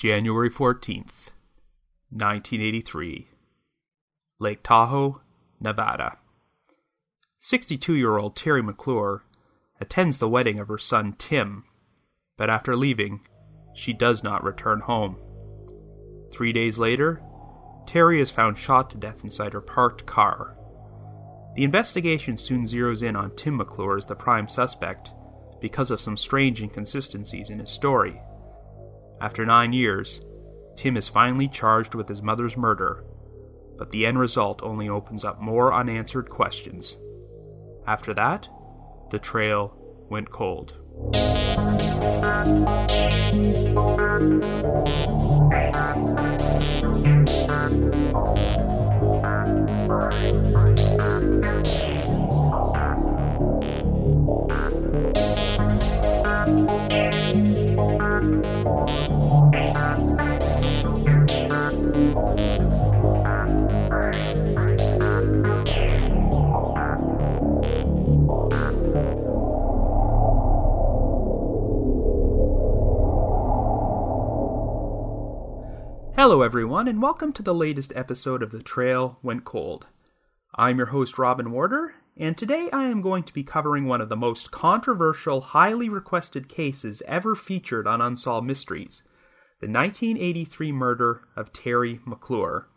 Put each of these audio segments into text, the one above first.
January 14th, 1983. Lake Tahoe, Nevada. 62-year-old Terri McClure attends the wedding of her son Tim, but after leaving, she does not return home. 3 days later, Terri is found shot to death inside her parked car. The investigation soon zeroes in on Tim McClure as the prime suspect because of some strange inconsistencies in his story. After 9 years, Tim is finally charged with his mother's murder, but the end result only opens up more unanswered questions. After that, the trail went cold. Hello everyone, and welcome to the latest episode of The Trail Went Cold. I'm your host Robin Warder, and today I am going to be covering one of the most controversial, highly requested cases ever featured on Unsolved Mysteries, the 1983 murder of Terri McClure.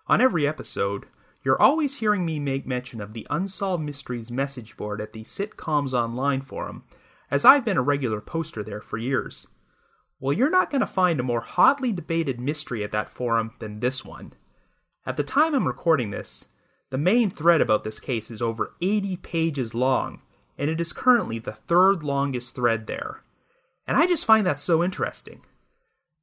On every episode, you're always hearing me make mention of the Unsolved Mysteries message board at the Sitcoms Online forum, as I've been a regular poster there for years. Well, you're not going to find a more hotly debated mystery at that forum than this one. At the time I'm recording this, the main thread about this case is over 80 pages long, and it is currently the third longest thread there. And I just find that so interesting.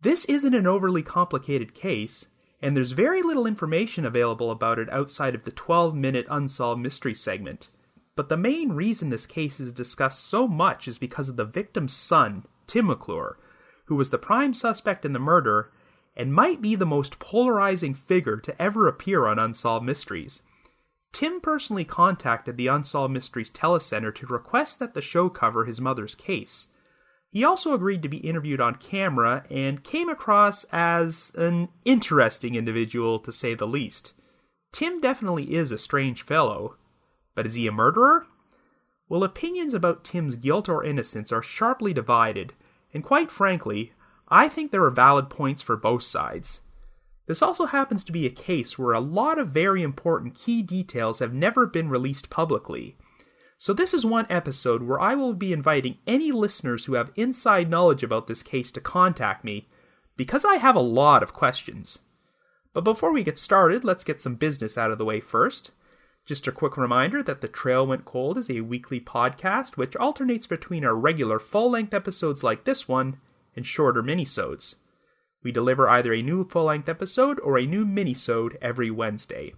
This isn't an overly complicated case, and there's very little information available about it outside of the 12-minute Unsolved Mystery segment. But the main reason this case is discussed so much is because of the victim's son, Tim McClure, who was the prime suspect in the murder and might be the most polarizing figure to ever appear on Unsolved Mysteries. Tim personally contacted the Unsolved Mysteries telecenter to request that the show cover his mother's case. He also agreed to be interviewed on camera and came across as an interesting individual, to say the least. Tim definitely is a strange fellow, but is he a murderer? Well, opinions about Tim's guilt or innocence are sharply divided, and quite frankly, I think there are valid points for both sides. This also happens to be a case where a lot of very important key details have never been released publicly. So this is one episode where I will be inviting any listeners who have inside knowledge about this case to contact me, because I have a lot of questions. But before we get started, let's get some business out of the way first. Just a quick reminder that The Trail Went Cold is a weekly podcast which alternates between our regular full-length episodes like this one and shorter minisodes. We deliver either a new full-length episode or a new minisode every Wednesday.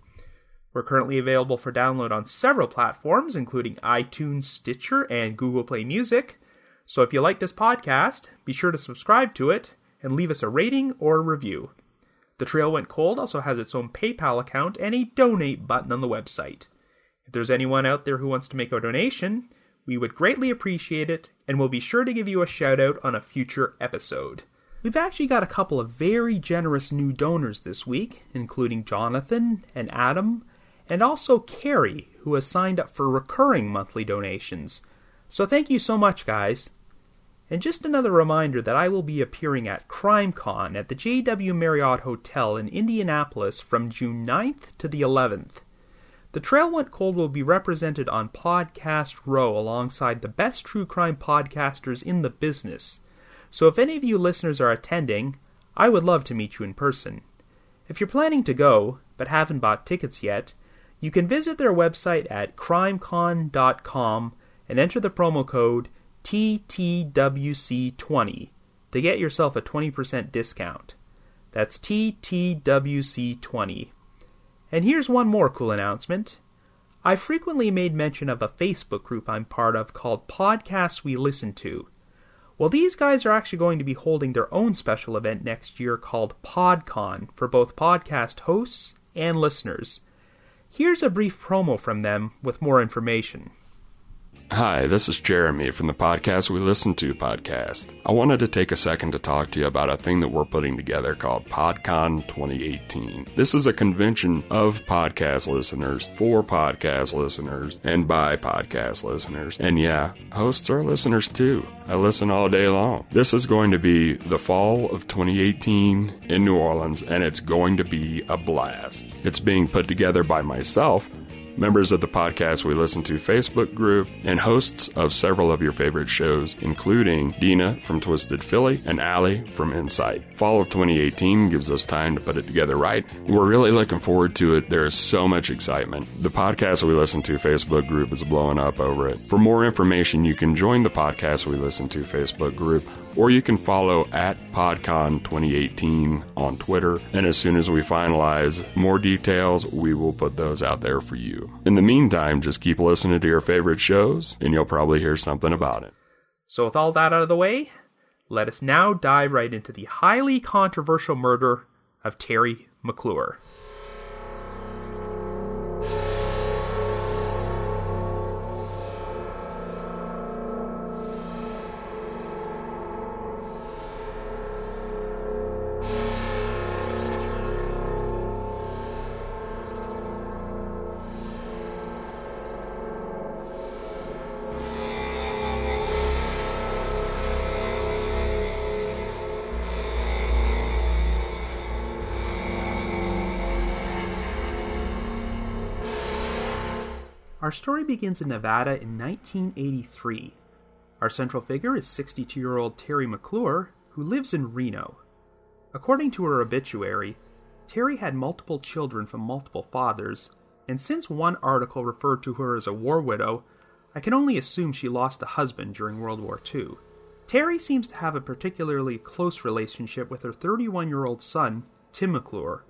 We're currently available for download on several platforms, including iTunes, Stitcher, and Google Play Music. So if you like this podcast, be sure to subscribe to it and leave us a rating or a review. The Trail Went Cold also has its own PayPal account and a donate button on the website. If there's anyone out there who wants to make a donation, we would greatly appreciate it, and we'll be sure to give you a shout out on a future episode. We've actually got a couple of very generous new donors this week, including Jonathan and Adam, and also Carrie, who has signed up for recurring monthly donations. So thank you so much, guys. And just another reminder that I will be appearing at CrimeCon at the JW Marriott Hotel in Indianapolis from June 9th to the 11th. The Trail Went Cold will be represented on Podcast Row alongside the best true crime podcasters in the business. So if any of you listeners are attending, I would love to meet you in person. If you're planning to go, but haven't bought tickets yet, you can visit their website at crimecon.com and enter the promo code TTWC20 to get yourself a 20% discount. That's TTWC20. And here's one more cool announcement. I frequently made mention of a Facebook group I'm part of called Podcasts We Listen To. Well, these guys are actually going to be holding their own special event next year called PodCon for both podcast hosts and listeners. Here's a brief promo from them with more information. Hi, this is Jeremy from the Podcast We Listen To podcast. I wanted to take a second to talk to you about a thing that we're putting together called PodCon 2018. This is a convention of podcast listeners, for podcast listeners, and by podcast listeners. And yeah, hosts are listeners too. I listen all day long. This is going to be the fall of 2018 in New Orleans, and it's going to be a blast. It's being put together by myself, members of the Podcast We Listen To Facebook group, and hosts of several of your favorite shows, including Dina from Twisted Philly and Allie from Insight. Fall of 2018 gives us time to put it together right. We're really looking forward to it. There is so much excitement. The Podcast We Listen To Facebook group is blowing up over it. For more information, you can join the Podcast We Listen To Facebook group, or you can follow at PodCon 2018 on Twitter. And as soon as we finalize more details, we will put those out there for you. In the meantime, just keep listening to your favorite shows, and you'll probably hear something about it. So with all that out of the way, let us now dive right into the highly controversial murder of Terri McClure. Our story begins in Nevada in 1983. Our central figure is 62-year-old Terri McClure, who lives in Reno. According to her obituary, Terri had multiple children from multiple fathers, and since one article referred to her as a war widow, I can only assume she lost a husband during World War II. Terri seems to have a particularly close relationship with her 31-year-old son, Tim McClure,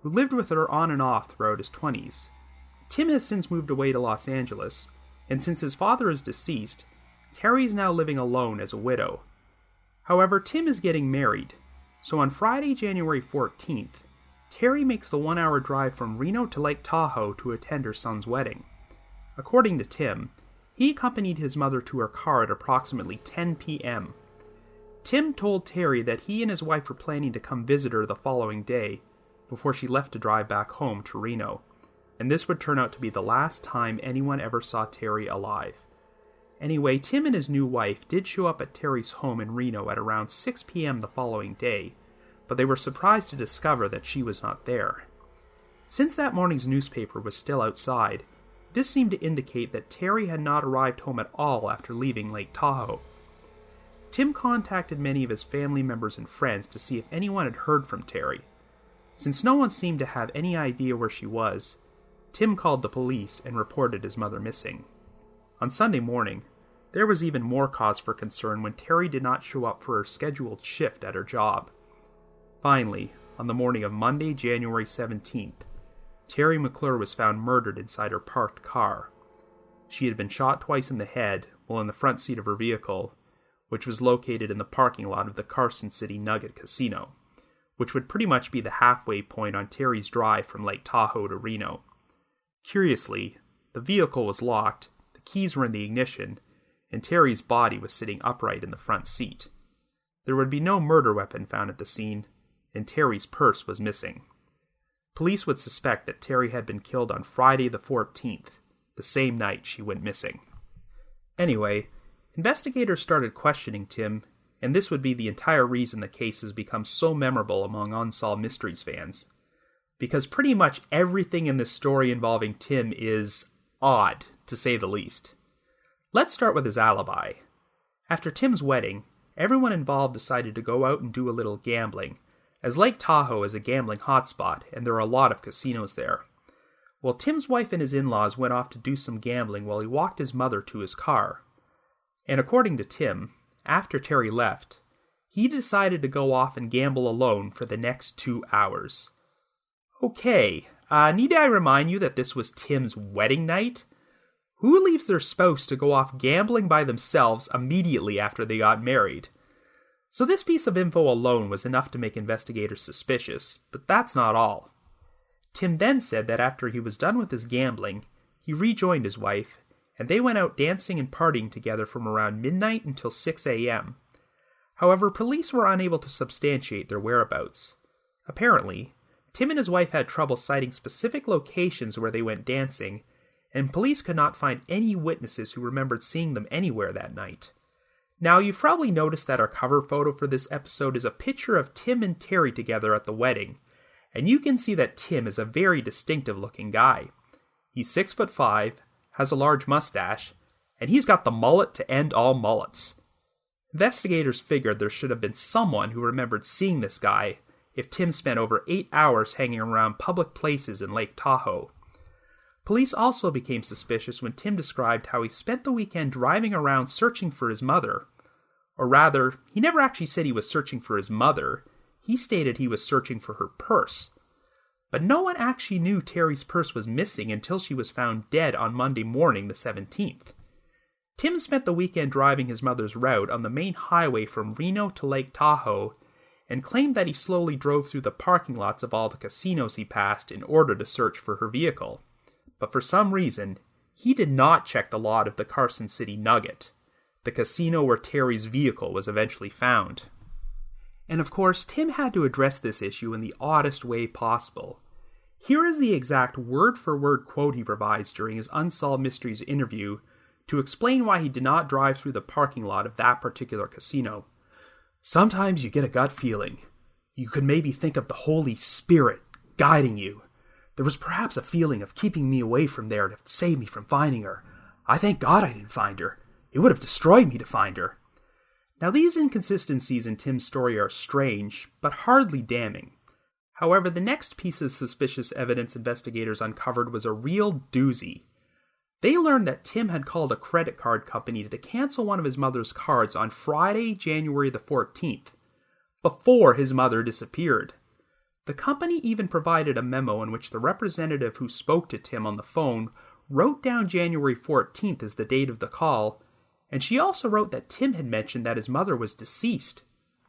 who lived with her on and off throughout his 20s. Tim has since moved away to Los Angeles, and since his father is deceased, Terri is now living alone as a widow. However, Tim is getting married, so on Friday, January 14th, Terri makes the 1-hour drive from Reno to Lake Tahoe to attend her son's wedding. According to Tim, he accompanied his mother to her car at approximately 10 p.m. Tim told Terri that he and his wife were planning to come visit her the following day, before she left to drive back home to Reno, and this would turn out to be the last time anyone ever saw Terri alive. Anyway, Tim and his new wife did show up at Terri's home in Reno at around 6 p.m. the following day, but they were surprised to discover that she was not there. Since that morning's newspaper was still outside, this seemed to indicate that Terri had not arrived home at all after leaving Lake Tahoe. Tim contacted many of his family members and friends to see if anyone had heard from Terri. Since no one seemed to have any idea where she was, Tim called the police and reported his mother missing. On Sunday morning, there was even more cause for concern when Terri did not show up for her scheduled shift at her job. Finally, on the morning of Monday, January 17th, Terri McClure was found murdered inside her parked car. She had been shot twice in the head while in the front seat of her vehicle, which was located in the parking lot of the Carson City Nugget Casino, which would pretty much be the halfway point on Terri's drive from Lake Tahoe to Reno. Curiously, the vehicle was locked, the keys were in the ignition, and Terri's body was sitting upright in the front seat. There would be no murder weapon found at the scene, and Terri's purse was missing. Police would suspect that Terri had been killed on Friday the 14th, the same night she went missing. Anyway, investigators started questioning Tim, and this would be the entire reason the case has become so memorable among Unsolved Mysteries fans. Because pretty much everything in this story involving Tim is odd, to say the least. Let's start with his alibi. After Tim's wedding, everyone involved decided to go out and do a little gambling, as Lake Tahoe is a gambling hotspot and there are a lot of casinos there. Well, Tim's wife and his in-laws went off to do some gambling while he walked his mother to his car. And according to Tim, after Terri left, he decided to go off and gamble alone for the next 2 hours. Okay, need I remind you that this was Tim's wedding night? Who leaves their spouse to go off gambling by themselves immediately after they got married? So this piece of info alone was enough to make investigators suspicious, but that's not all. Tim then said that after he was done with his gambling, he rejoined his wife, and they went out dancing and partying together from around midnight until 6 a.m. However, police were unable to substantiate their whereabouts. Apparently, Tim and his wife had trouble citing specific locations where they went dancing, and police could not find any witnesses who remembered seeing them anywhere that night. Now, you've probably noticed that our cover photo for this episode is a picture of Tim and Terri together at the wedding, and you can see that Tim is a very distinctive-looking guy. He's 6'5", has a large mustache, and he's got the mullet to end all mullets. Investigators figured there should have been someone who remembered seeing this guy if Tim spent over 8 hours hanging around public places in Lake Tahoe. Police also became suspicious when Tim described how he spent the weekend driving around searching for his mother. Or rather, he never actually said he was searching for his mother. He stated he was searching for her purse. But no one actually knew Terri's purse was missing until she was found dead on Monday morning the 17th. Tim spent the weekend driving his mother's route on the main highway from Reno to Lake Tahoe, and claimed that he slowly drove through the parking lots of all the casinos he passed in order to search for her vehicle. But for some reason, he did not check the lot of the Carson City Nugget, the casino where Terri's vehicle was eventually found. And of course, Tim had to address this issue in the oddest way possible. Here is the exact word-for-word quote he provides during his Unsolved Mysteries interview to explain why he did not drive through the parking lot of that particular casino. "Sometimes you get a gut feeling. You could maybe think of the Holy Spirit guiding you. There was perhaps a feeling of keeping me away from there to save me from finding her. I thank God I didn't find her. It would have destroyed me to find her." Now, these inconsistencies in Tim's story are strange, but hardly damning. However, the next piece of suspicious evidence investigators uncovered was a real doozy. They learned that Tim had called a credit card company to cancel one of his mother's cards on Friday, January the 14th, before his mother disappeared. The company even provided a memo in which the representative who spoke to Tim on the phone wrote down January 14th as the date of the call, and she also wrote that Tim had mentioned that his mother was deceased.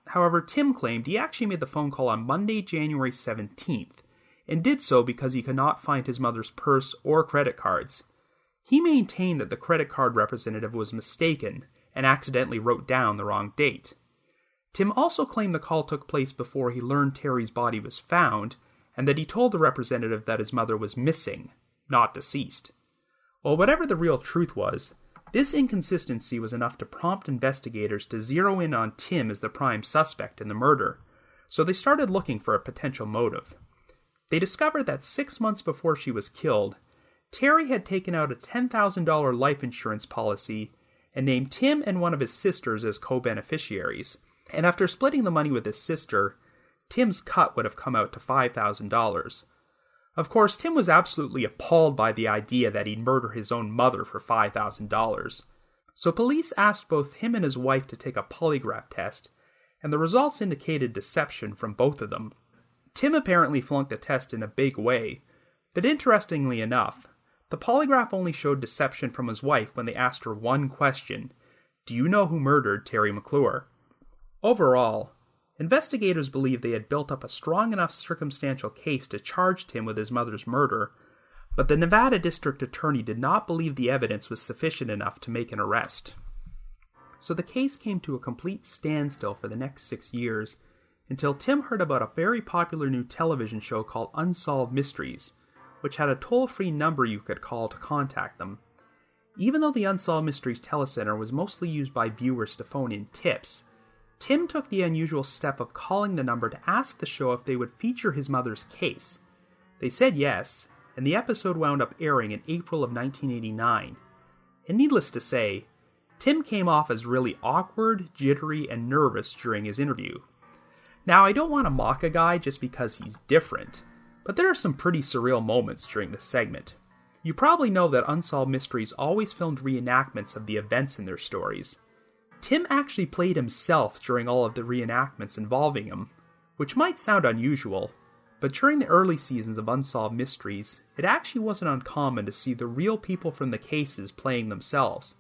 However, Tim claimed he actually made the phone call on Monday, January 17th, and did so because he could not find his mother's purse or credit cards. He maintained that the credit card representative was mistaken and accidentally wrote down the wrong date. Tim also claimed the call took place before he learned Terri's body was found, and that he told the representative that his mother was missing, not deceased. Well, whatever the real truth was, this inconsistency was enough to prompt investigators to zero in on Tim as the prime suspect in the murder, so they started looking for a potential motive. They discovered that 6 months before she was killed, Terri had taken out a $10,000 life insurance policy and named Tim and one of his sisters as co-beneficiaries. And after splitting the money with his sister, Tim's cut would have come out to $5,000. Of course, Tim was absolutely appalled by the idea that he'd murder his own mother for $5,000. So police asked both him and his wife to take a polygraph test, and the results indicated deception from both of them. Tim apparently flunked the test in a big way, but interestingly enough, the polygraph only showed deception from his wife when they asked her one question: "Do you know who murdered Terri McClure?" Overall, investigators believed they had built up a strong enough circumstantial case to charge Tim with his mother's murder, but the Nevada District Attorney did not believe the evidence was sufficient enough to make an arrest. So the case came to a complete standstill for the next 6 years, until Tim heard about a very popular new television show called Unsolved Mysteries, which had a toll-free number you could call to contact them. Even though the Unsolved Mysteries telecenter was mostly used by viewers to phone in tips, Tim took the unusual step of calling the number to ask the show if they would feature his mother's case. They said yes, and the episode wound up airing in April of 1989. And needless to say, Tim came off as really awkward, jittery, and nervous during his interview. Now, I don't want to mock a guy just because he's different, but there are some pretty surreal moments during this segment. You probably know that Unsolved Mysteries always filmed reenactments of the events in their stories. Tim actually played himself during all of the reenactments involving him, which might sound unusual, but during the early seasons of Unsolved Mysteries, it actually wasn't uncommon to see the real people from the cases playing themselves.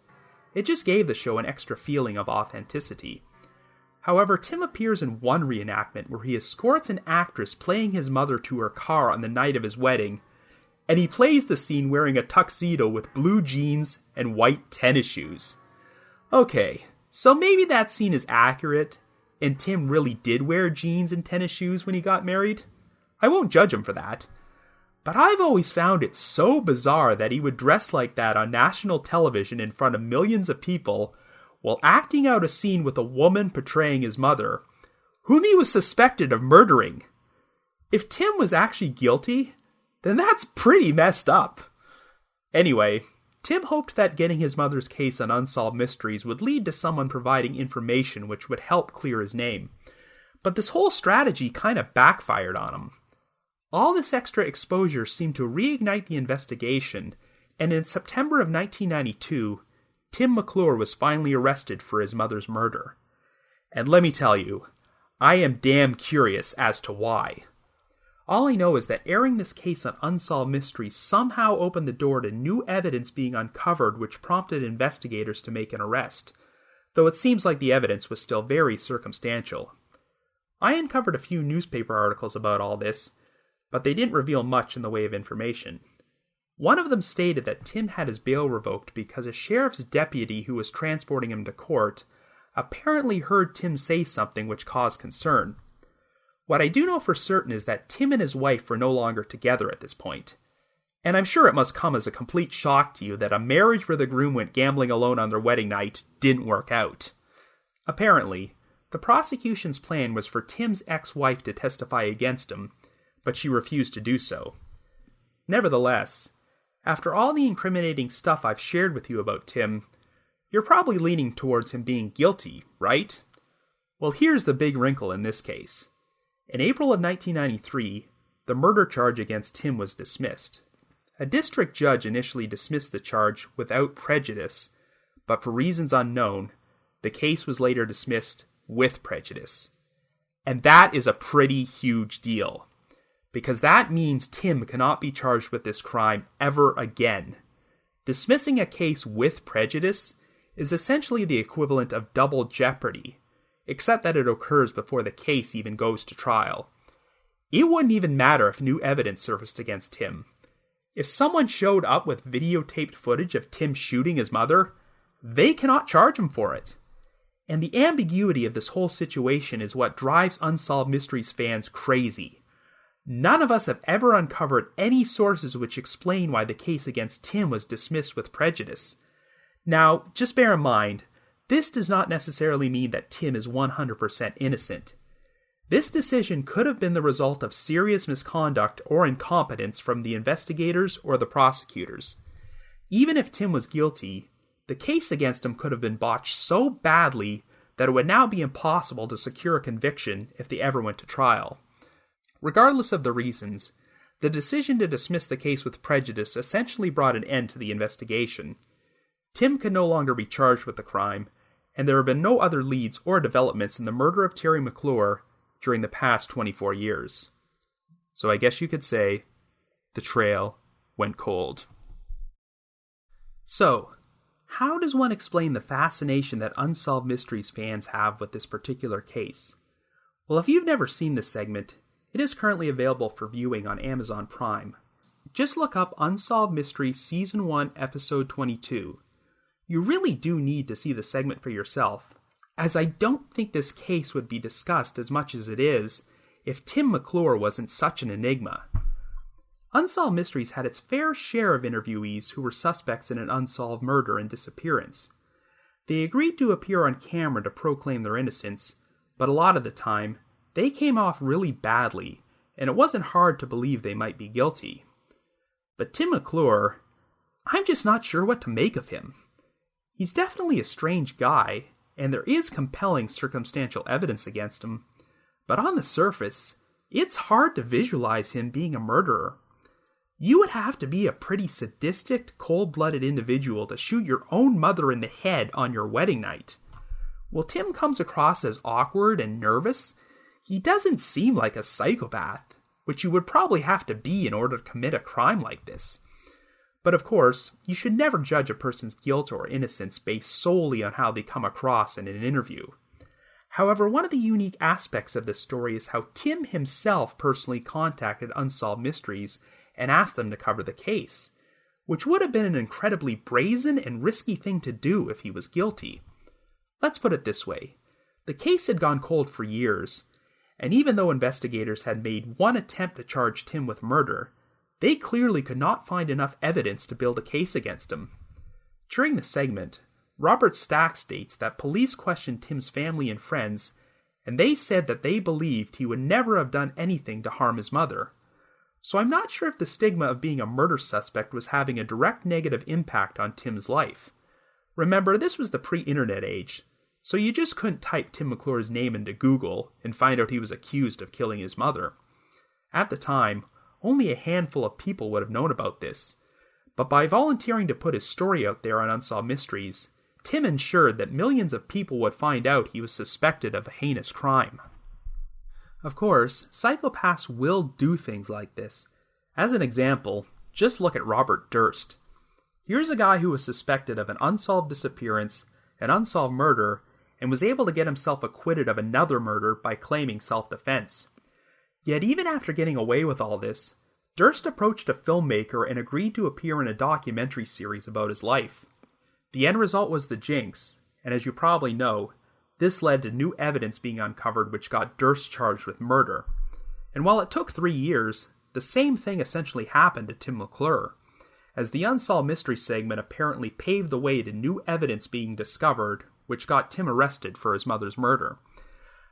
It just gave the show an extra feeling of authenticity. However, Tim appears in one reenactment where he escorts an actress playing his mother to her car on the night of his wedding, and he plays the scene wearing a tuxedo with blue jeans and white tennis shoes. Okay, so maybe that scene is accurate, and Tim really did wear jeans and tennis shoes when he got married. I won't judge him for that. But I've always found it so bizarre that he would dress like that on national television in front of millions of people while acting out a scene with a woman portraying his mother, whom he was suspected of murdering. If Tim was actually guilty, then that's pretty messed up. Anyway, Tim hoped that getting his mother's case on Unsolved Mysteries would lead to someone providing information which would help clear his name. But this whole strategy kind of backfired on him. All this extra exposure seemed to reignite the investigation, and in September of 1992, Tim McClure was finally arrested for his mother's murder. And let me tell you, I am damn curious as to why. All I know is that airing this case on Unsolved Mysteries somehow opened the door to new evidence being uncovered which prompted investigators to make an arrest, though it seems like the evidence was still very circumstantial. I uncovered a few newspaper articles about all this, but they didn't reveal much in the way of information. One of them stated that Tim had his bail revoked because a sheriff's deputy who was transporting him to court apparently heard Tim say something which caused concern. What I do know for certain is that Tim and his wife were no longer together at this point. And I'm sure it must come as a complete shock to you that a marriage where the groom went gambling alone on their wedding night didn't work out. Apparently, the prosecution's plan was for Tim's ex-wife to testify against him, but she refused to do so. Nevertheless, after all the incriminating stuff I've shared with you about Tim, you're probably leaning towards him being guilty, right? Well, here's the big wrinkle in this case. In April of 1993, the murder charge against Tim was dismissed. A district judge initially dismissed the charge without prejudice, but for reasons unknown, the case was later dismissed with prejudice. And that is a pretty huge deal, because that means Tim cannot be charged with this crime ever again. Dismissing a case with prejudice is essentially the equivalent of double jeopardy, except that it occurs before the case even goes to trial. It wouldn't even matter if new evidence surfaced against Tim. If someone showed up with videotaped footage of Tim shooting his mother, they cannot charge him for it. And the ambiguity of this whole situation is what drives Unsolved Mysteries fans crazy. None of us have ever uncovered any sources which explain why the case against Tim was dismissed with prejudice. Now, just bear in mind, this does not necessarily mean that Tim is 100% innocent. This decision could have been the result of serious misconduct or incompetence from the investigators or the prosecutors. Even if Tim was guilty, the case against him could have been botched so badly that it would now be impossible to secure a conviction if they ever went to trial. Regardless of the reasons, the decision to dismiss the case with prejudice essentially brought an end to the investigation. Tim could no longer be charged with the crime, and there have been no other leads or developments in the murder of Terri McClure during the past 24 years. So I guess you could say, the trail went cold. So, how does one explain the fascination that Unsolved Mysteries fans have with this particular case? Well, if you've never seen this segment, it is currently available for viewing on Amazon Prime. Just look up Unsolved Mysteries Season 1, Episode 22. You really do need to see the segment for yourself, as I don't think this case would be discussed as much as it is if Tim McClure wasn't such an enigma. Unsolved Mysteries had its fair share of interviewees who were suspects in an unsolved murder and disappearance. They agreed to appear on camera to proclaim their innocence, but a lot of the time, they came off really badly, and it wasn't hard to believe they might be guilty. But Tim McClure, I'm just not sure what to make of him. He's definitely a strange guy, and there is compelling circumstantial evidence against him, but on the surface, it's hard to visualize him being a murderer. You would have to be a pretty sadistic, cold-blooded individual to shoot your own mother in the head on your wedding night. While Tim comes across as awkward and nervous, he doesn't seem like a psychopath, which you would probably have to be in order to commit a crime like this. But of course, you should never judge a person's guilt or innocence based solely on how they come across in an interview. However, one of the unique aspects of this story is how Tim himself personally contacted Unsolved Mysteries and asked them to cover the case, which would have been an incredibly brazen and risky thing to do if he was guilty. Let's put it this way. The case had gone cold for years, and even though investigators had made one attempt to charge Tim with murder, they clearly could not find enough evidence to build a case against him. During the segment, Robert Stack states that police questioned Tim's family and friends, and they said that they believed he would never have done anything to harm his mother. So I'm not sure if the stigma of being a murder suspect was having a direct negative impact on Tim's life. Remember, this was the pre-internet age, so you just couldn't type Tim McClure's name into Google and find out he was accused of killing his mother. At the time, only a handful of people would have known about this, but by volunteering to put his story out there on Unsolved Mysteries, Tim ensured that millions of people would find out he was suspected of a heinous crime. Of course, psychopaths will do things like this. As an example, just look at Robert Durst. Here's a guy who was suspected of an unsolved disappearance, an unsolved murder, and was able to get himself acquitted of another murder by claiming self-defense. Yet even after getting away with all this, Durst approached a filmmaker and agreed to appear in a documentary series about his life. The end result was The Jinx, and as you probably know, this led to new evidence being uncovered which got Durst charged with murder. And while it took 3 years, the same thing essentially happened to Tim McClure, as the Unsolved Mystery segment apparently paved the way to new evidence being discovered which got Tim arrested for his mother's murder.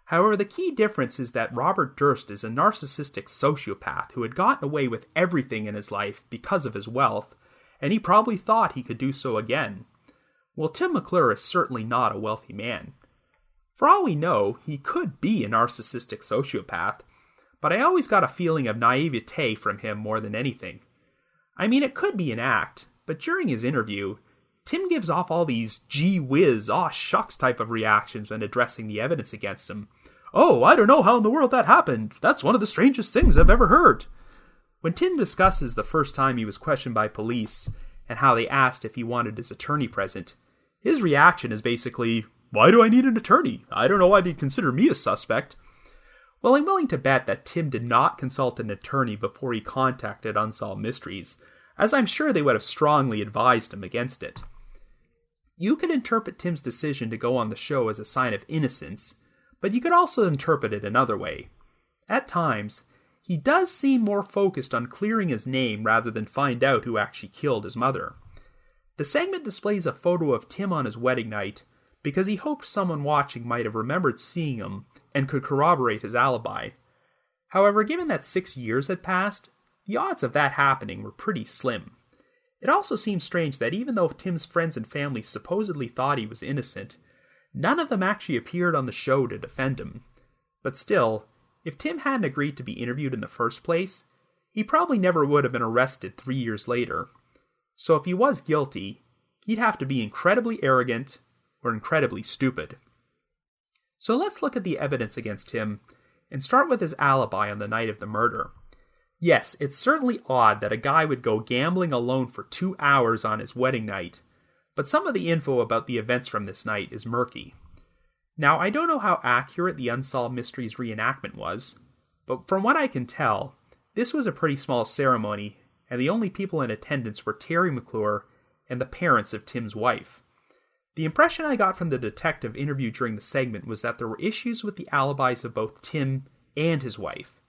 However, the key difference is that Robert Durst is a narcissistic sociopath who had gotten away with everything in his life because of his wealth, and he probably thought he could do so again. Well, Tim McClure is certainly not a wealthy man. For all we know, he could be a narcissistic sociopath, but I always got a feeling of naivete from him more than anything. I mean, it could be an act, but during his interview, Tim gives off all these gee whiz, aw shucks type of reactions when addressing the evidence against him. Oh, I don't know how in the world that happened. That's one of the strangest things I've ever heard. When Tim discusses the first time he was questioned by police and how they asked if he wanted his attorney present, his reaction is basically, why do I need an attorney? I don't know why they'd consider me a suspect. Well, I'm willing to bet that Tim did not consult an attorney before he contacted Unsolved Mysteries, as I'm sure they would have strongly advised him against it. You could interpret Tim's decision to go on the show as a sign of innocence, but you could also interpret it another way. At times, he does seem more focused on clearing his name rather than find out who actually killed his mother. The segment displays a photo of Tim on his wedding night because he hoped someone watching might have remembered seeing him and could corroborate his alibi. However, given that 6 years had passed, the odds of that happening were pretty slim. It also seems strange that even though Tim's friends and family supposedly thought he was innocent, none of them actually appeared on the show to defend him. But still, if Tim hadn't agreed to be interviewed in the first place, he probably never would have been arrested 3 years later. So if he was guilty, he'd have to be incredibly arrogant or incredibly stupid. So let's look at the evidence against him and start with his alibi on the night of the murder. Yes, it's certainly odd that a guy would go gambling alone for 2 hours on his wedding night, but some of the info about the events from this night is murky. Now, I don't know how accurate the Unsolved Mysteries reenactment was, but from what I can tell, this was a pretty small ceremony, and the only people in attendance were Terri McClure and the parents of Tim's wife. The impression I got from the detective interviewed during the segment was that there were issues with the alibis of both Tim and his wife.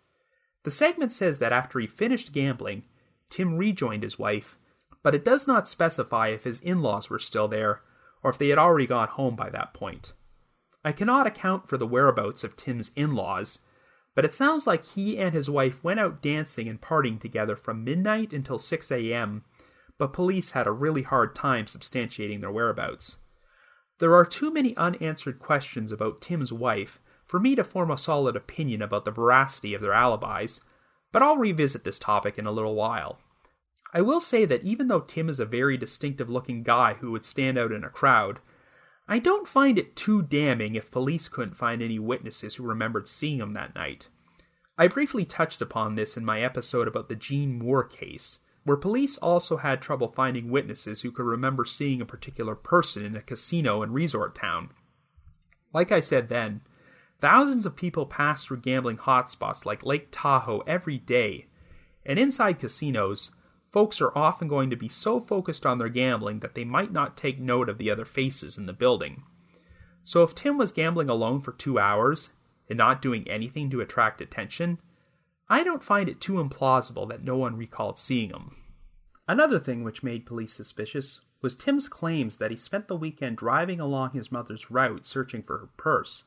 The segment says that after he finished gambling, Tim rejoined his wife, but it does not specify if his in-laws were still there, or if they had already gone home by that point. I cannot account for the whereabouts of Tim's in-laws, but it sounds like he and his wife went out dancing and partying together from midnight until 6 a.m., but police had a really hard time substantiating their whereabouts. There are too many unanswered questions about Tim's wife for me to form a solid opinion about the veracity of their alibis, but I'll revisit this topic in a little while. I will say that even though Tim is a very distinctive-looking guy who would stand out in a crowd, I don't find it too damning if police couldn't find any witnesses who remembered seeing him that night. I briefly touched upon this in my episode about the Gene Moore case, where police also had trouble finding witnesses who could remember seeing a particular person in a casino and resort town. Like I said then, thousands of people pass through gambling hotspots like Lake Tahoe every day, And inside casinos, folks are often going to be so focused on their gambling that they might not take note of the other faces in the building. So if Tim was gambling alone for 2 hours and not doing anything to attract attention, I don't find it too implausible that no one recalled seeing him. Another thing which made police suspicious was Tim's claims that he spent the weekend driving along his mother's route searching for her purse,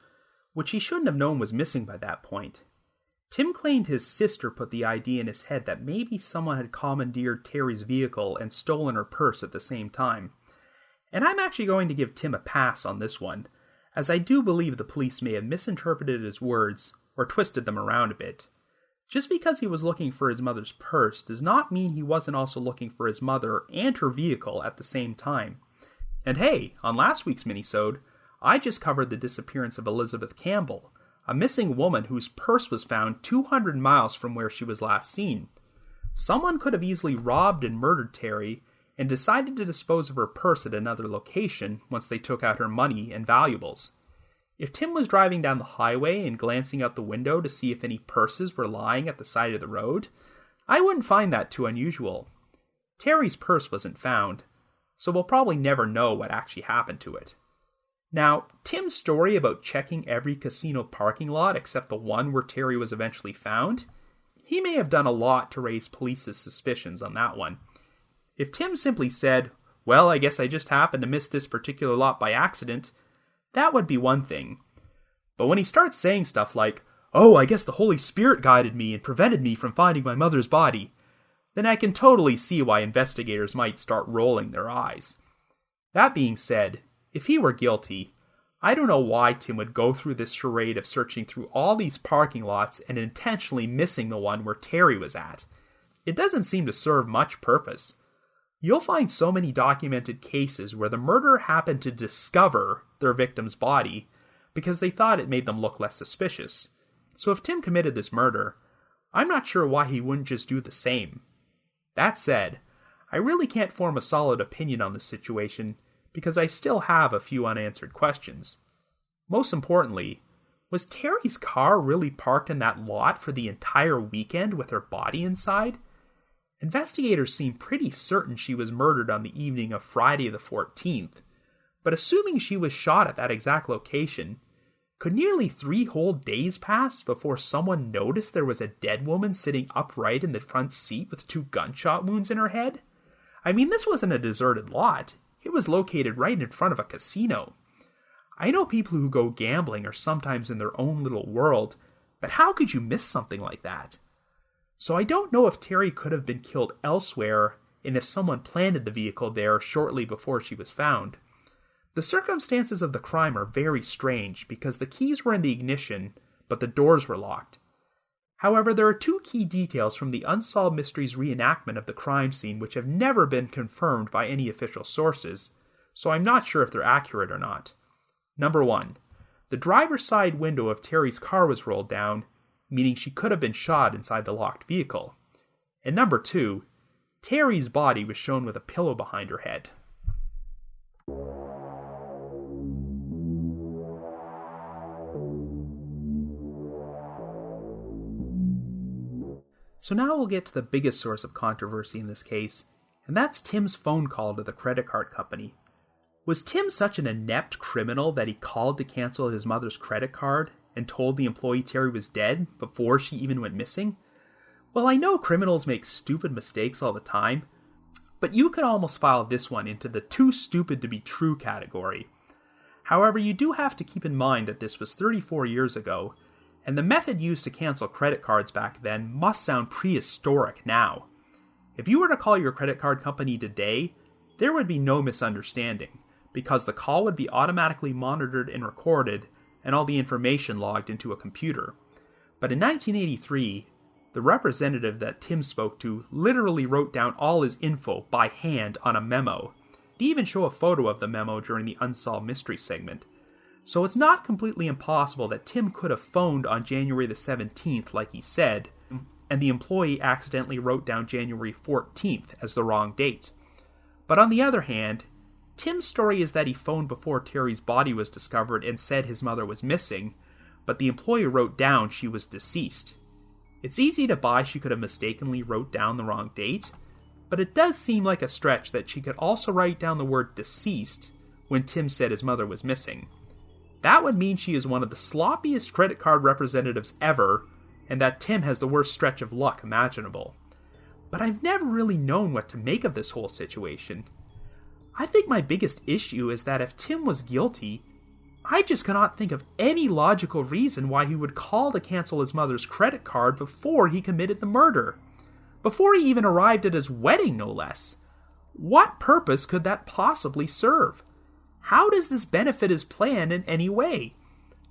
which he shouldn't have known was missing by that point. Tim claimed his sister put the idea in his head that maybe someone had commandeered Terri's vehicle and stolen her purse at the same time. And I'm actually going to give Tim a pass on this one, as I do believe the police may have misinterpreted his words or twisted them around a bit. Just because he was looking for his mother's purse does not mean he wasn't also looking for his mother and her vehicle at the same time. And hey, on last week's minisode, I just covered the disappearance of Elizabeth Campbell, a missing woman whose purse was found 200 miles from where she was last seen. Someone could have easily robbed and murdered Terri and decided to dispose of her purse at another location once they took out her money and valuables. If Tim was driving down the highway and glancing out the window to see if any purses were lying at the side of the road, I wouldn't find that too unusual. Terri's purse wasn't found, so we'll probably never know what actually happened to it. Now, Tim's story about checking every casino parking lot except the one where Terri was eventually found, he may have done a lot to raise police's suspicions on that one. If Tim simply said, "Well, I guess I just happened to miss this particular lot by accident," that would be one thing. But when he starts saying stuff like, "Oh, I guess the Holy Spirit guided me and prevented me from finding my mother's body," then I can totally see why investigators might start rolling their eyes. That being said, if he were guilty, I don't know why Tim would go through this charade of searching through all these parking lots and intentionally missing the one where Terri was at. It doesn't seem to serve much purpose. You'll find so many documented cases where the murderer happened to discover their victim's body because they thought it made them look less suspicious. So if Tim committed this murder, I'm not sure why he wouldn't just do the same. That said, I really can't form a solid opinion on this situation because I still have a few unanswered questions. Most importantly, was Terri's car really parked in that lot for the entire weekend with her body inside? Investigators seem pretty certain she was murdered on the evening of Friday the 14th, but assuming she was shot at that exact location, could nearly 3 whole days pass before someone noticed there was a dead woman sitting upright in the front seat with 2 gunshot wounds in her head? I mean, this wasn't a deserted lot. It was located right in front of a casino. I know people who go gambling are sometimes in their own little world, but how could you miss something like that? So I don't know if Terri could have been killed elsewhere and if someone planted the vehicle there shortly before she was found. The circumstances of the crime are very strange because the keys were in the ignition, but the doors were locked. However, there are 2 key details from the Unsolved Mysteries reenactment of the crime scene which have never been confirmed by any official sources, so I'm not sure if they're accurate or not. Number 1. The driver's side window of Terri's car was rolled down, meaning she could have been shot inside the locked vehicle. And number 2, Terri's body was shown with a pillow behind her head. So now we'll get to the biggest source of controversy in this case, and that's Tim's phone call to the credit card company. Was Tim such an inept criminal that he called to cancel his mother's credit card and told the employee Terri was dead before she even went missing? Well, I know criminals make stupid mistakes all the time, but you could almost file this one into the too stupid to be true category. However, you do have to keep in mind that this was 34 years ago, and the method used to cancel credit cards back then must sound prehistoric now. If you were to call your credit card company today, there would be no misunderstanding, because the call would be automatically monitored and recorded, and all the information logged into a computer. But in 1983, the representative that Tim spoke to literally wrote down all his info by hand on a memo. They even show a photo of the memo during the Unsolved Mystery segment. So it's not completely impossible that Tim could have phoned on January the 17th like he said, and the employee accidentally wrote down January 14th as the wrong date. But on the other hand, Tim's story is that he phoned before Terri's body was discovered and said his mother was missing, but the employee wrote down she was deceased. It's easy to buy she could have mistakenly wrote down the wrong date, but it does seem like a stretch that she could also write down the word deceased when Tim said his mother was missing. That would mean she is one of the sloppiest credit card representatives ever, and that Tim has the worst stretch of luck imaginable. But I've never really known what to make of this whole situation. I think my biggest issue is that if Tim was guilty, I just cannot think of any logical reason why he would call to cancel his mother's credit card before he committed the murder. Before he even arrived at his wedding, no less. What purpose could that possibly serve? How does this benefit his plan in any way?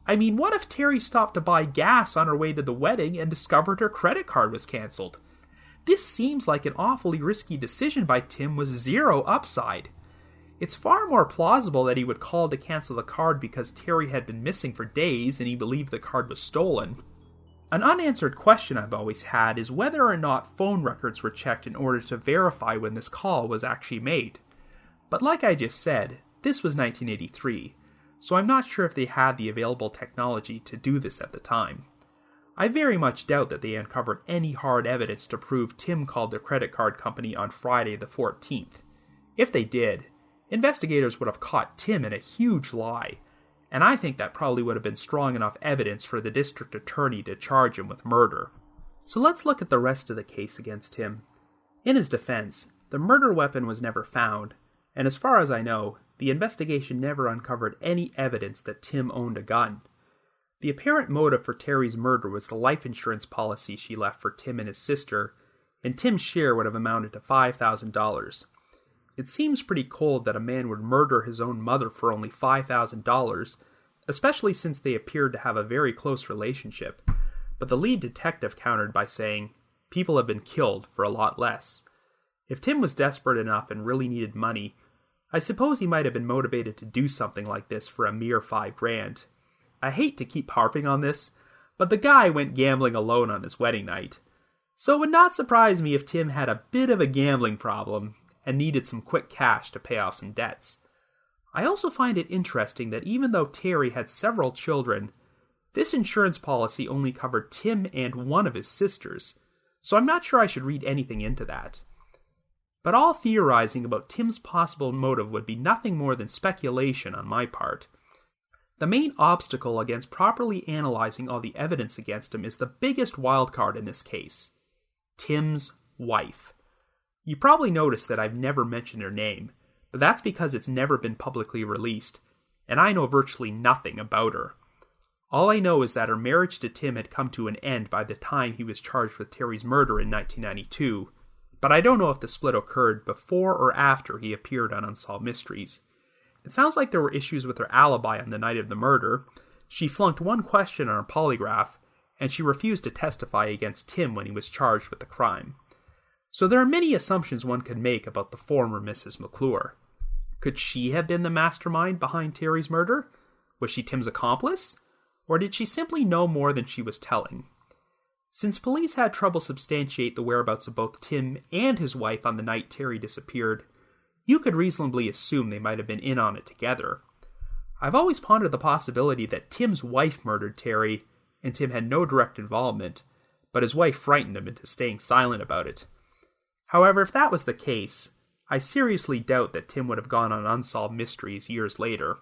I mean, what if Terri stopped to buy gas on her way to the wedding and discovered her credit card was canceled? This seems like an awfully risky decision by Tim with zero upside. It's far more plausible that he would call to cancel the card because Terri had been missing for days and he believed the card was stolen. An unanswered question I've always had is whether or not phone records were checked in order to verify when this call was actually made. But like I just said, this was 1983, so I'm not sure if they had the available technology to do this at the time. I very much doubt that they uncovered any hard evidence to prove Tim called the credit card company on Friday the 14th. If they did, investigators would have caught Tim in a huge lie, and I think that probably would have been strong enough evidence for the district attorney to charge him with murder. So let's look at the rest of the case against Tim. In his defense, the murder weapon was never found, and as far as I know, the investigation never uncovered any evidence that Tim owned a gun. The apparent motive for Terri's murder was the life insurance policy she left for Tim and his sister, and Tim's share would have amounted to $5,000. It seems pretty cold that a man would murder his own mother for only $5,000, especially since they appeared to have a very close relationship, but the lead detective countered by saying, "People have been killed for a lot less." If Tim was desperate enough and really needed money, I suppose he might have been motivated to do something like this for a mere $5,000. I hate to keep harping on this, but the guy went gambling alone on his wedding night. So it would not surprise me if Tim had a bit of a gambling problem and needed some quick cash to pay off some debts. I also find it interesting that even though Terri had several children, this insurance policy only covered Tim and one of his sisters, so I'm not sure I should read anything into that. But all theorizing about Tim's possible motive would be nothing more than speculation on my part. The main obstacle against properly analyzing all the evidence against him is the biggest wildcard in this case: Tim's wife. You probably noticed that I've never mentioned her name, but that's because it's never been publicly released, and I know virtually nothing about her. All I know is that her marriage to Tim had come to an end by the time he was charged with Terri's murder in 1992, but I don't know if the split occurred before or after he appeared on Unsolved Mysteries. It sounds like there were issues with her alibi on the night of the murder. She flunked one question on her polygraph, and she refused to testify against Tim when he was charged with the crime. So there are many assumptions one could make about the former Mrs. McClure. Could she have been the mastermind behind Terri's murder? Was she Tim's accomplice? Or did she simply know more than she was telling? Since police had trouble substantiate the whereabouts of both Tim and his wife on the night Terri disappeared, you could reasonably assume they might have been in on it together. I've always pondered the possibility that Tim's wife murdered Terri, and Tim had no direct involvement, but his wife frightened him into staying silent about it. However, if that was the case, I seriously doubt that Tim would have gone on Unsolved Mysteries years later.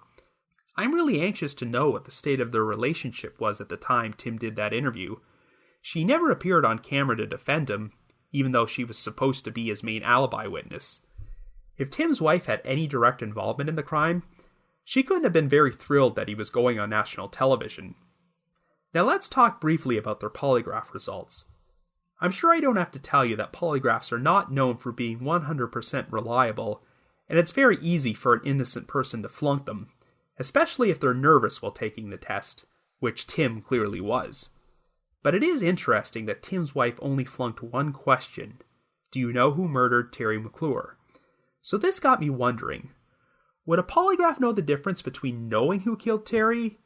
I'm really anxious to know what the state of their relationship was at the time Tim did that interview. She never appeared on camera to defend him, even though she was supposed to be his main alibi witness. If Tim's wife had any direct involvement in the crime, she couldn't have been very thrilled that he was going on national television. Now let's talk briefly about their polygraph results. I'm sure I don't have to tell you that polygraphs are not known for being 100% reliable, and it's very easy for an innocent person to flunk them, especially if they're nervous while taking the test, which Tim clearly was. But it is interesting that Tim's wife only flunked one question: do you know who murdered Terri McClure? So this got me wondering, would a polygraph know the difference between knowing who killed Terri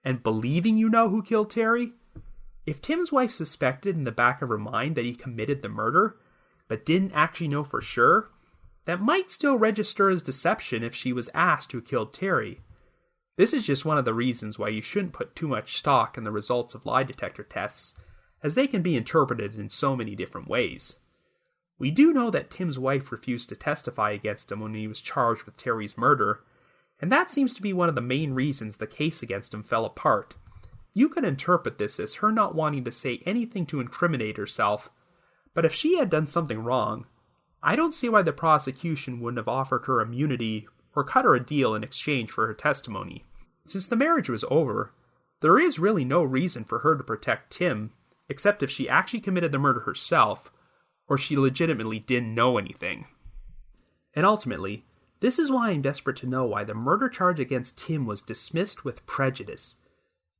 and believing you know who killed Terri? If Tim's wife suspected in the back of her mind that he committed the murder, but didn't actually know for sure, that might still register as deception if she was asked who killed Terri. This is just one of the reasons why you shouldn't put too much stock in the results of lie detector tests, as they can be interpreted in so many different ways. We do know that Tim's wife refused to testify against him when he was charged with Terri's murder, and that seems to be one of the main reasons the case against him fell apart. You could interpret this as her not wanting to say anything to incriminate herself, but if she had done something wrong, I don't see why the prosecution wouldn't have offered her immunity or cut her a deal in exchange for her testimony. Since the marriage was over, there is really no reason for her to protect Tim, except if she actually committed the murder herself, or she legitimately didn't know anything. And ultimately, this is why I'm desperate to know why the murder charge against Tim was dismissed with prejudice.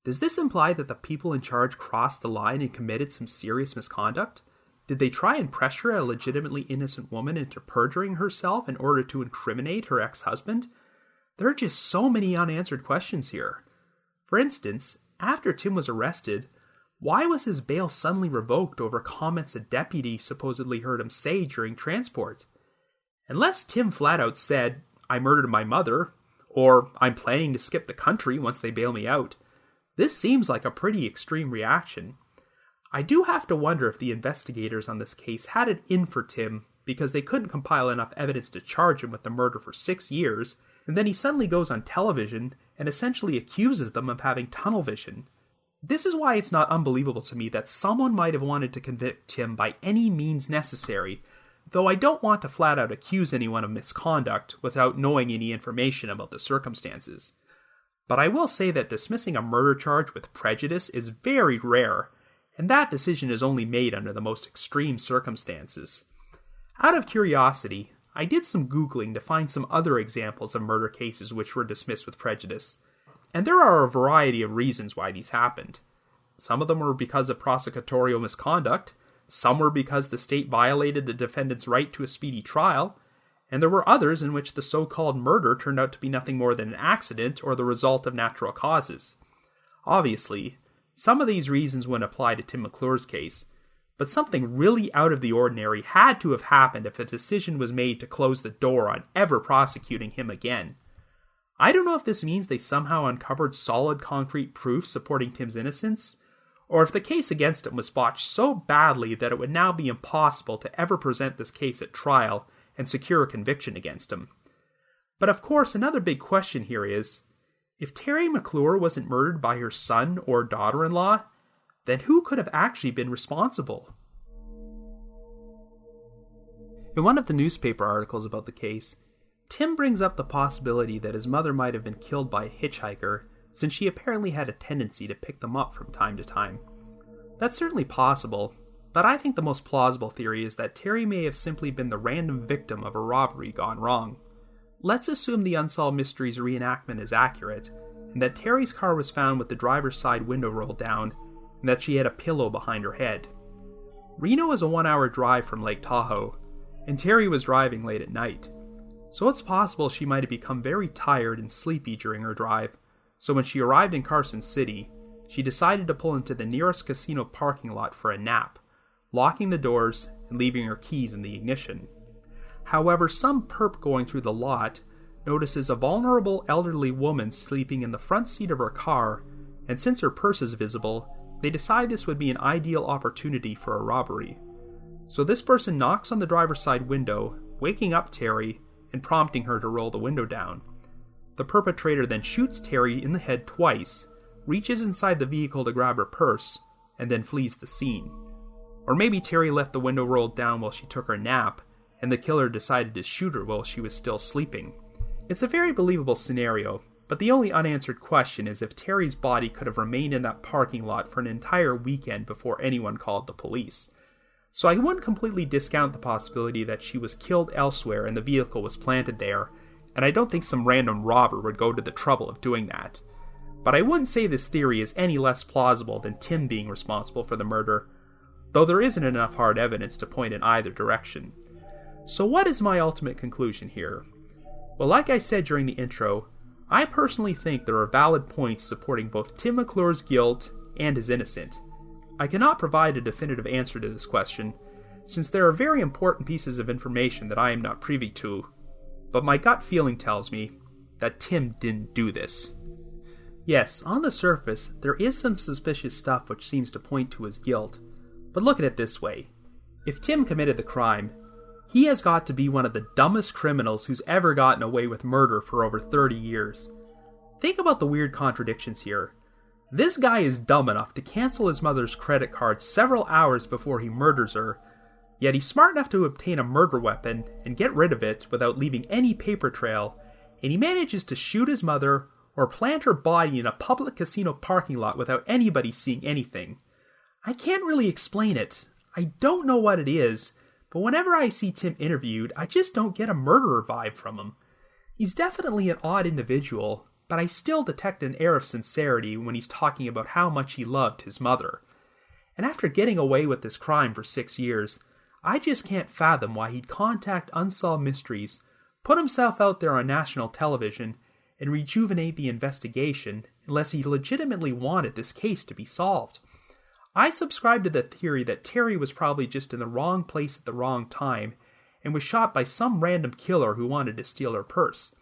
Does this imply that the people in charge crossed the line and committed some serious misconduct? Did they try and pressure a legitimately innocent woman into perjuring herself in order to incriminate her ex-husband? There are just so many unanswered questions here. For instance, after Tim was arrested, why was his bail suddenly revoked over comments a deputy supposedly heard him say during transport? Unless Tim flat out said, "I murdered my mother," or "I'm planning to skip the country once they bail me out," this seems like a pretty extreme reaction. I do have to wonder if the investigators on this case had it in for Tim because they couldn't compile enough evidence to charge him with the murder for 6 years, and then he suddenly goes on television and essentially accuses them of having tunnel vision. This is why it's not unbelievable to me that someone might have wanted to convict Tim by any means necessary, though I don't want to flat out accuse anyone of misconduct without knowing any information about the circumstances. But I will say that dismissing a murder charge with prejudice is very rare, and that decision is only made under the most extreme circumstances. Out of curiosity, I did some Googling to find some other examples of murder cases which were dismissed with prejudice, and there are a variety of reasons why these happened. Some of them were because of prosecutorial misconduct, some were because the state violated the defendant's right to a speedy trial, and there were others in which the so-called murder turned out to be nothing more than an accident or the result of natural causes. Obviously, some of these reasons wouldn't apply to Tim McClure's case, but something really out of the ordinary had to have happened if a decision was made to close the door on ever prosecuting him again. I don't know if this means they somehow uncovered solid concrete proof supporting Tim's innocence, or if the case against him was botched so badly that it would now be impossible to ever present this case at trial and secure a conviction against him. But of course, another big question here is, if Terri McClure wasn't murdered by her son or daughter-in-law, then who could have actually been responsible? In one of the newspaper articles about the case, Tim brings up the possibility that his mother might have been killed by a hitchhiker, since she apparently had a tendency to pick them up from time to time. That's certainly possible, but I think the most plausible theory is that Terri may have simply been the random victim of a robbery gone wrong. Let's assume the Unsolved Mysteries reenactment is accurate, and that Terri's car was found with the driver's side window rolled down, and that she had a pillow behind her head. Reno is a 1-hour drive from Lake Tahoe, and Terri was driving late at night. So it's possible she might have become very tired and sleepy during her drive, so when she arrived in Carson City, she decided to pull into the nearest casino parking lot for a nap, locking the doors and leaving her keys in the ignition. However, some perp going through the lot notices a vulnerable elderly woman sleeping in the front seat of her car, and since her purse is visible, they decide this would be an ideal opportunity for a robbery. So this person knocks on the driver's side window, waking up Terri and prompting her to roll the window down. The perpetrator then shoots Terri in the head twice, reaches inside the vehicle to grab her purse, and then flees the scene. Or maybe Terri left the window rolled down while she took her nap, and the killer decided to shoot her while she was still sleeping. It's a very believable scenario, but the only unanswered question is if Terri's body could have remained in that parking lot for an entire weekend before anyone called the police. So I wouldn't completely discount the possibility that she was killed elsewhere and the vehicle was planted there, and I don't think some random robber would go to the trouble of doing that. But I wouldn't say this theory is any less plausible than Tim being responsible for the murder, though there isn't enough hard evidence to point in either direction. So what is my ultimate conclusion here? Well, like I said during the intro, I personally think there are valid points supporting both Tim McClure's guilt and his innocence. I cannot provide a definitive answer to this question, since there are very important pieces of information that I am not privy to, but my gut feeling tells me that Tim didn't do this. Yes, on the surface, there is some suspicious stuff which seems to point to his guilt, But look at it this way. If Tim committed the crime, he has got to be one of the dumbest criminals who's ever gotten away with murder for over 30 years. Think about the weird contradictions here. This guy is dumb enough to cancel his mother's credit card several hours before he murders her, yet he's smart enough to obtain a murder weapon and get rid of it without leaving any paper trail, and he manages to shoot his mother or plant her body in a public casino parking lot without anybody seeing anything. I can't really explain it. I don't know what it is, but whenever I see Tim interviewed, I just don't get a murderer vibe from him. He's definitely an odd individual, but I still detect an air of sincerity when he's talking about how much he loved his mother. And after getting away with this crime for 6 years, I just can't fathom why he'd contact Unsolved Mysteries, put himself out there on national television, and rejuvenate the investigation unless he legitimately wanted this case to be solved. I subscribe to the theory that Terri was probably just in the wrong place at the wrong time and was shot by some random killer who wanted to steal her purse.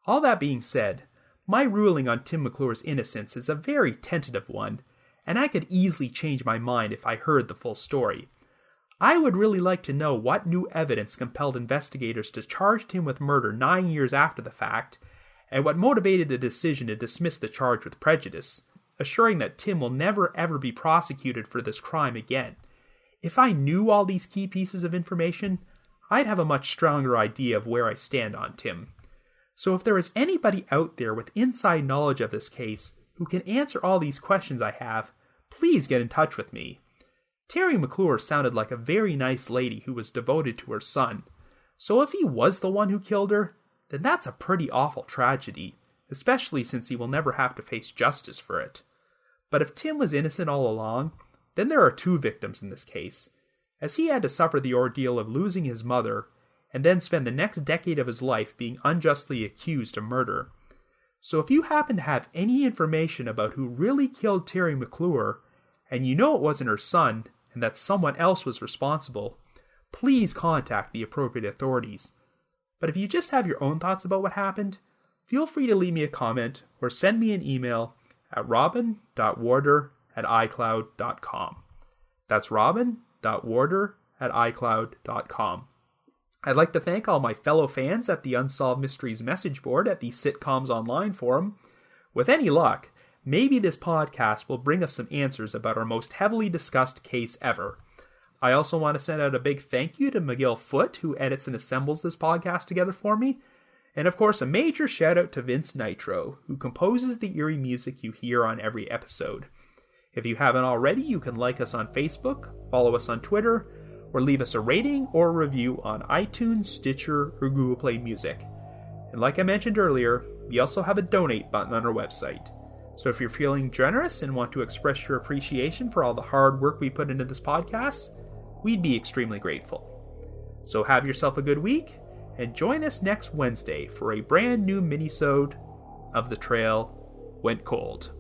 All that being said, my ruling on Tim McClure's innocence is a very tentative one, and I could easily change my mind if I heard the full story. I would really like to know what new evidence compelled investigators to charge Tim with murder 9 years after the fact, and what motivated the decision to dismiss the charge with prejudice, assuring that Tim will never ever be prosecuted for this crime again. If I knew all these key pieces of information, I'd have a much stronger idea of where I stand on Tim. So if there is anybody out there with inside knowledge of this case who can answer all these questions I have, please get in touch with me. Terri McClure sounded like a very nice lady who was devoted to her son, so if he was the one who killed her, then that's a pretty awful tragedy, especially since he will never have to face justice for it. But if Tim was innocent all along, then there are 2 victims in this case, as he had to suffer the ordeal of losing his mother, and then spend the next decade of his life being unjustly accused of murder. So if you happen to have any information about who really killed Terri McClure, and you know it wasn't her son, and that someone else was responsible, please contact the appropriate authorities. But if you just have your own thoughts about what happened, feel free to leave me a comment or send me an email at robin.warder@icloud.com. That's robin.warder@icloud.com. I'd like to thank all my fellow fans at the Unsolved Mysteries message board at the Sitcoms Online forum. With any luck, maybe this podcast will bring us some answers about our most heavily discussed case ever. I also want to send out a big thank you to Miguel Foote, who edits and assembles this podcast together for me. And of course, a major shout out to Vince Nitro, who composes the eerie music you hear on every episode. If you haven't already, you can like us on Facebook, follow us on Twitter, or leave us a rating or review on iTunes, Stitcher, or Google Play Music. And like I mentioned earlier, we also have a donate button on our website. So if you're feeling generous and want to express your appreciation for all the hard work we put into this podcast, we'd be extremely grateful. So have yourself a good week, and join us next Wednesday for a brand new mini-sode of The Trail Went Cold.